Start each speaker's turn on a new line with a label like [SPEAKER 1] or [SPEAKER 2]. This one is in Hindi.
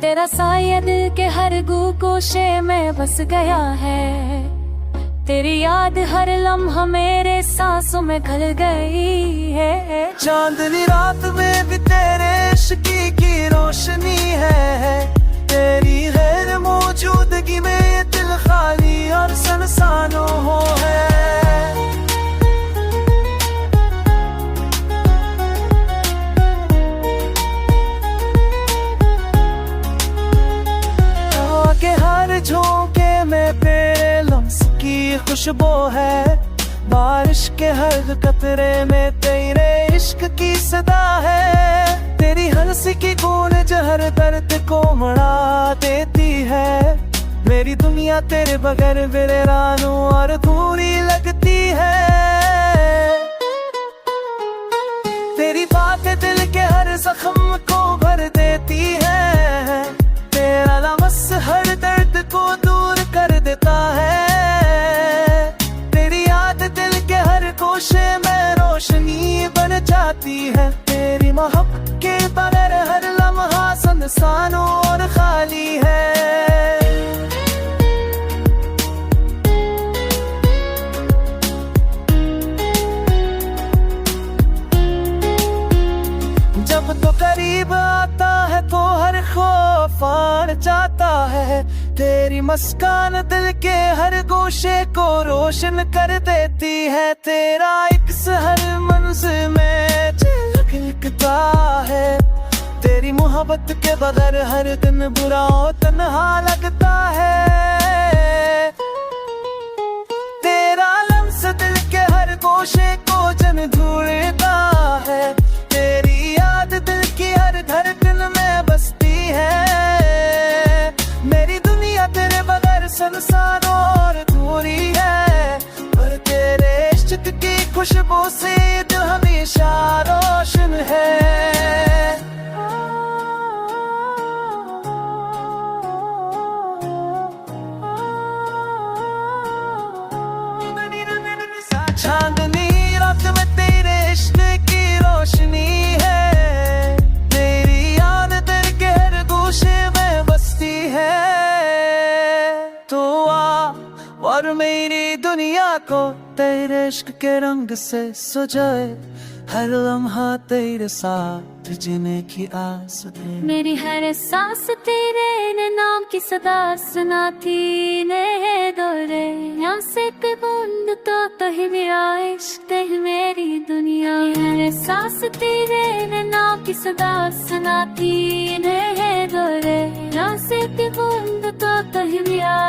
[SPEAKER 1] तेरा साया दिल के हर गू गोशे में बस गया है। तेरी याद हर लम्हा मेरे सांसों में घुल गई है।
[SPEAKER 2] चांदनी रात में भी तेरे इश्क़ की रोशनी है। तेरी गैर मौजूदगी में ये दिल खाली और सुनसानो हो है। के हर झोंके में तेरे लम्स की खुशबू है। बारिश के हर कतरे में तेरे इश्क की सदा है। तेरी हंसी की गूंज हर दर्द को मड़ा देती है। मेरी दुनिया तेरे बगैर वीरानो और अधूरी लगती है। तेरी बातें दिल के हर जख्म को भर देती है। तेरा लम्स हर दर्द को दूर कर देता है। तेरी याद दिल के हर कोशे में रोशनी बन जाती है। तेरी मोहब्बत के बगैर हर लम्हा सुनसान और खाली है। जब तो करीब आता है तो हर खौफ फाड़ जाता है। तेरी मुस्कान दिल के हर गोशे को रोशन कर देती है। तेरा एक हर मंज़िल में झलकता है। तेरी मोहब्बत के बगैर हर दिन बुरा और तन्हा लगता है। तेरा लम्स दिल के हर गोशे को झंझोड़ता है। तेरी याद दिल की हर धड़कन में बसती है। मेरी दुनिया तेरे बगैर सुनसान और अधूरी है। पर तेरे इश्क की खुशबू से दिल हमेशा रोशन है। चांदनी रात में तेरे इश्क की रोशनी है। तेरी याद दिल के हर गोशे में बसती है। तो आ और मेरी दुनिया को तेरे इश्क के रंग से सजाए। हर लम्हा तेरे साथ जीने की आस है।
[SPEAKER 1] मेरी हर सांस तेरे नाम की सदा सुनाती ने दोरे। यहाँ से के बूंद तो ही मेरा इश्क है मेरी दुनिया। हर सांस तेरे नाम की सदा सुनाती ने दोरे। यहाँ से के बूंद तो ही मेरा